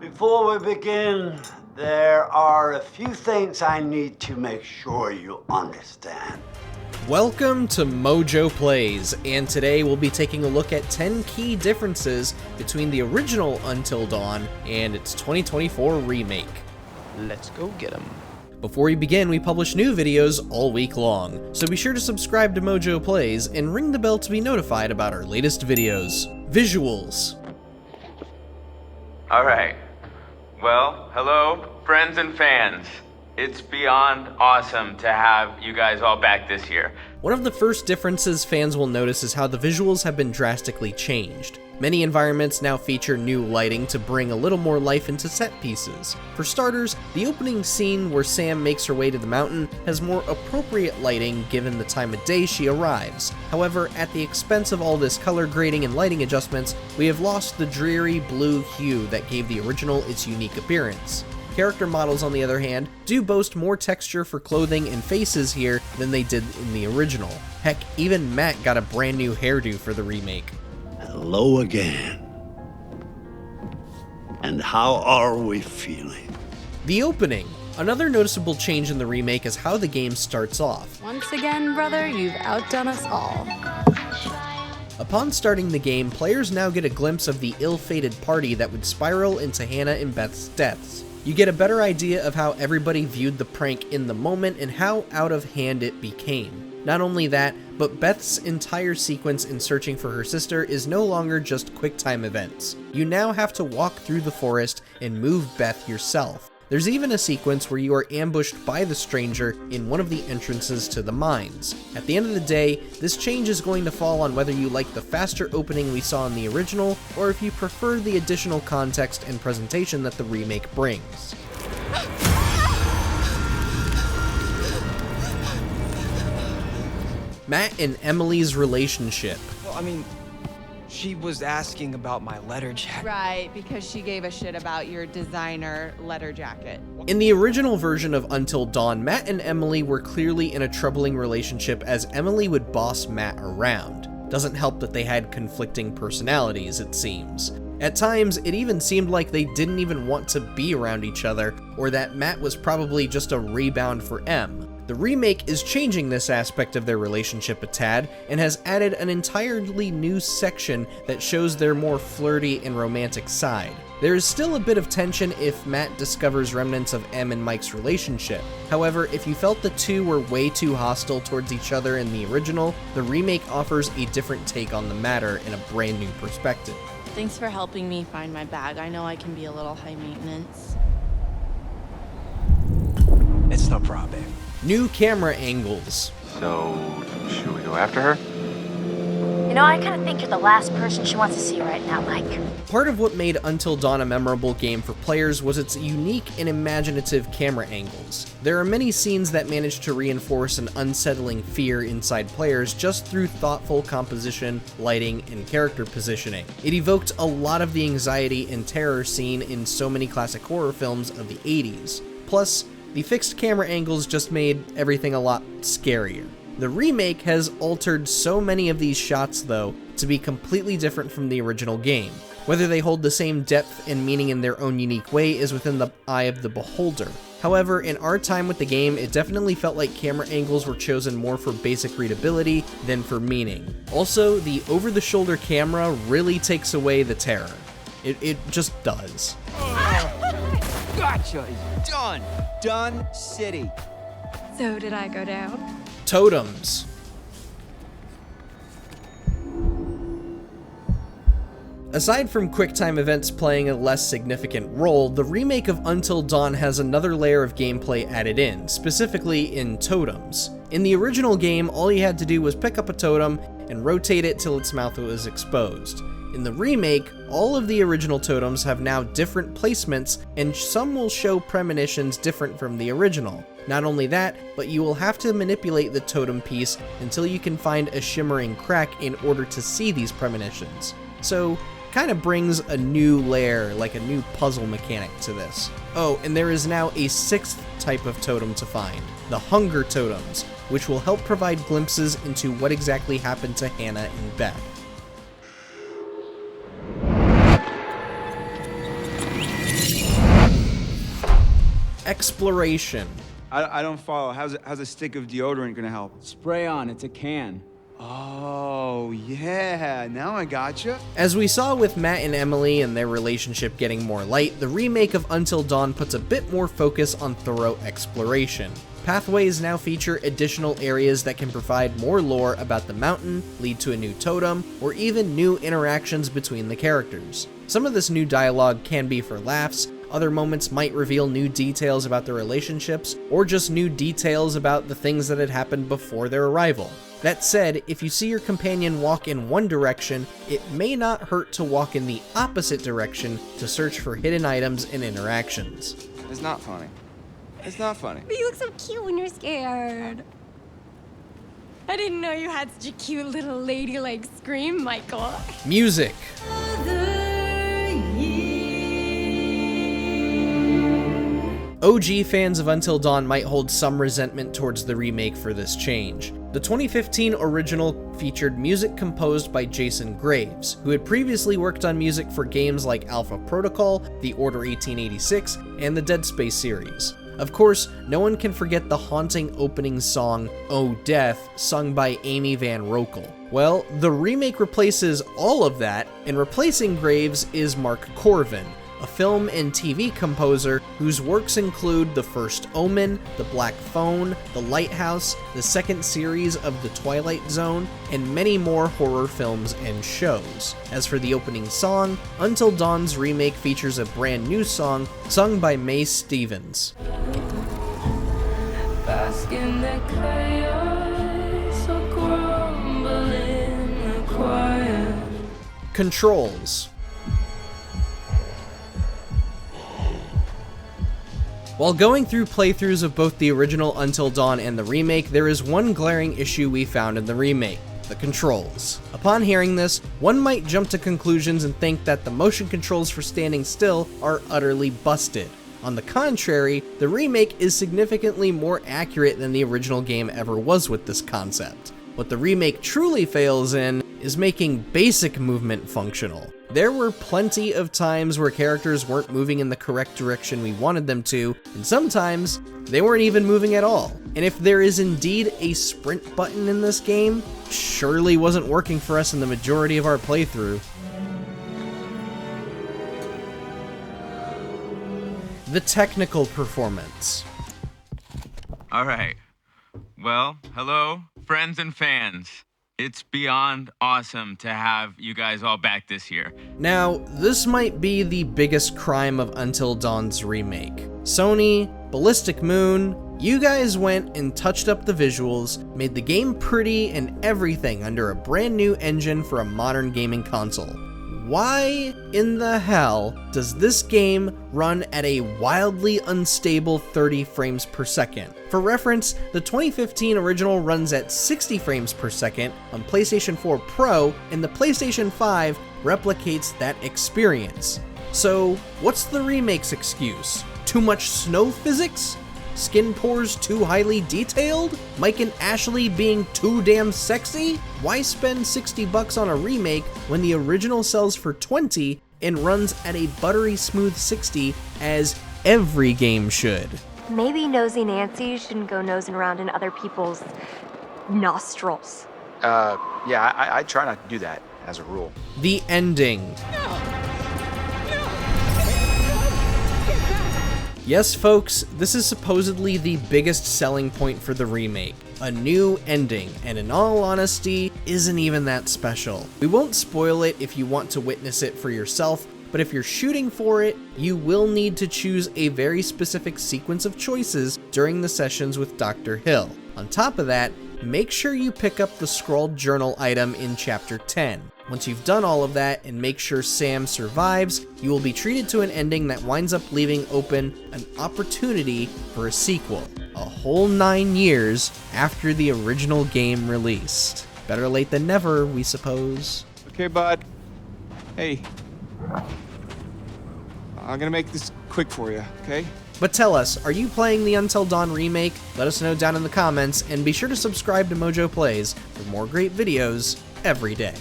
Before we begin, there are a few things I need to make sure you understand. Welcome to MojoPlays, and today we'll be taking a look at 10 key differences between the original Until Dawn and its 2024 remake. Let's go get 'em. Before we begin, we publish new videos all week long, so be sure to subscribe to MojoPlays and ring the bell to be notified about our latest videos. Visuals. Alright. Well, hello, friends and fans. It's beyond awesome to have you guys all back this year. One of the first differences fans will notice is how the visuals have been drastically changed. Many environments now feature new lighting to bring a little more life into set pieces. For starters, the opening scene where Sam makes her way to the mountain has more appropriate lighting given the time of day she arrives. However, at the expense of all this color grading and lighting adjustments, we have lost the dreary blue hue that gave the original its unique appearance. Character models, on the other hand, do boast more texture for clothing and faces here than they did in the original. Heck, even Matt got a brand new hairdo for the remake. Hello again. And how are we feeling? The opening. Another noticeable change in the remake is how the game starts off. Once again, brother, you've outdone us all. Upon starting the game, players now get a glimpse of the ill-fated party that would spiral into Hannah and Beth's deaths. You get a better idea of how everybody viewed the prank in the moment and how out of hand it became. Not only that, but Beth's entire sequence in searching for her sister is no longer just quick-time events. You now have to walk through the forest and move Beth yourself. There's even a sequence where you are ambushed by the stranger in one of the entrances to the mines. At the end of the day, this change is going to fall on whether you like the faster opening we saw in the original, or if you prefer the additional context and presentation that the remake brings. Matt and Emily's relationship. Well, she was asking about my letter jacket. Right, because she gave a shit about your designer letter jacket. In the original version of Until Dawn, Matt and Emily were clearly in a troubling relationship as Emily would boss Matt around. Doesn't help that they had conflicting personalities, it seems. At times, it even seemed like they didn't even want to be around each other, or that Matt was probably just a rebound for Em. The remake is changing this aspect of their relationship a tad, and has added an entirely new section that shows their more flirty and romantic side. There is still a bit of tension if Matt discovers remnants of Em and Mike's relationship. However, if you felt the two were way too hostile towards each other in the original, the remake offers a different take on the matter in a brand new perspective. Thanks for helping me find my bag. I know I can be a little high maintenance. It's no problem. New camera angles. So, should we go after her? You know, I kind of think you're the last person she wants to see right now, Mike. Part of what made Until Dawn a memorable game for players was its unique and imaginative camera angles. There are many scenes that manage to reinforce an unsettling fear inside players just through thoughtful composition, lighting, and character positioning. It evoked a lot of the anxiety and terror seen in so many classic horror films of the 80s. Plus, the fixed camera angles just made everything a lot scarier. The remake has altered so many of these shots, though, to be completely different from the original game. Whether they hold the same depth and meaning in their own unique way is within the eye of the beholder. However, in our time with the game, it definitely felt like camera angles were chosen more for basic readability than for meaning. Also, the over-the-shoulder camera really takes away the terror. It just does. Gotcha! Done! Done city. So did I go down? Totems. Aside from QuickTime events playing a less significant role, the remake of Until Dawn has another layer of gameplay added in, specifically in totems. In the original game, all you had to do was pick up a totem and rotate it till its mouth was exposed. In the remake, all of the original totems have now different placements, and some will show premonitions different from the original. Not only that, but you will have to manipulate the totem piece until you can find a shimmering crack in order to see these premonitions. So, kind of brings a new layer, like a new puzzle mechanic to this. Oh, and there is now a 6th type of totem to find, the Hunger Totems, which will help provide glimpses into what exactly happened to Hannah and Beth. exploration. I don't follow. How's a stick of deodorant gonna help? Spray on, it's a can. Oh, yeah, now I gotcha. As we saw with Matt and Emily and their relationship getting more light, the remake of Until Dawn puts a bit more focus on thorough exploration. Pathways now feature additional areas that can provide more lore about the mountain, lead to a new totem, or even new interactions between the characters. Some of this new dialogue can be for laughs, other moments might reveal new details about their relationships, or just new details about the things that had happened before their arrival. That said, if you see your companion walk in one direction, it may not hurt to walk in the opposite direction to search for hidden items and interactions. It's not funny. It's not funny. But you look so cute when you're scared. I didn't know you had such a cute little ladylike scream, Michael. Music. OG fans of Until Dawn might hold some resentment towards the remake for this change. The 2015 original featured music composed by Jason Graves, who had previously worked on music for games like Alpha Protocol, The Order 1886, and the Dead Space series. Of course, no one can forget the haunting opening song, Oh Death, sung by Amy Van Rokel. Well, the remake replaces all of that, and replacing Graves is Mark Corvin, a film and TV composer whose works include The First Omen, The Black Phone, The Lighthouse, the second series of The Twilight Zone, and many more horror films and shows. As for the opening song, Until Dawn's remake features a brand new song sung by Mae Stevens. Bask in the chaos, so grumble in the quiet. Controls. While going through playthroughs of both the original Until Dawn and the remake, there is one glaring issue we found in the remake: the controls. Upon hearing this, one might jump to conclusions and think that the motion controls for standing still are utterly busted. On the contrary, the remake is significantly more accurate than the original game ever was with this concept. What the remake truly fails in is making basic movement functional. There were plenty of times where characters weren't moving in the correct direction we wanted them to, and sometimes they weren't even moving at all. And if there is indeed a sprint button in this game, it surely wasn't working for us in the majority of our playthrough. The technical performance. Alright. Well, hello, friends and fans. It's beyond awesome to have you guys all back this year. Now, this might be the biggest crime of Until Dawn's remake. Sony, Ballistic Moon, you guys went and touched up the visuals, made the game pretty and everything under a brand new engine for a modern gaming console. Why in the hell does this game run at a wildly unstable 30 frames per second? For reference, the 2015 original runs at 60 frames per second on PlayStation 4 Pro, and the PlayStation 5 replicates that experience. So, what's the remake's excuse? Too much snow physics? Skin pores too highly detailed? Mike and Ashley being too damn sexy? Why spend $60 on a remake when the original sells for $20 and runs at a buttery smooth 60 as every game should? Maybe Nosy Nancy shouldn't go nosing around in other people's nostrils. Yeah, I try not to do that as a rule. The ending. Yes, folks, this is supposedly the biggest selling point for the remake. A new ending, and in all honesty, isn't even that special. We won't spoil it if you want to witness it for yourself, but if you're shooting for it, you will need to choose a very specific sequence of choices during the sessions with Dr. Hill. On top of that, make sure you pick up the scrawled journal item in Chapter 10. Once you've done all of that and make sure Sam survives, you will be treated to an ending that winds up leaving open an opportunity for a sequel, a whole 9 years after the original game released. Better late than never, we suppose. Okay, bud. Hey. I'm gonna make this quick for you, okay? But tell us, are you playing the Until Dawn remake? Let us know down in the comments, and be sure to subscribe to MojoPlays for more great videos every day.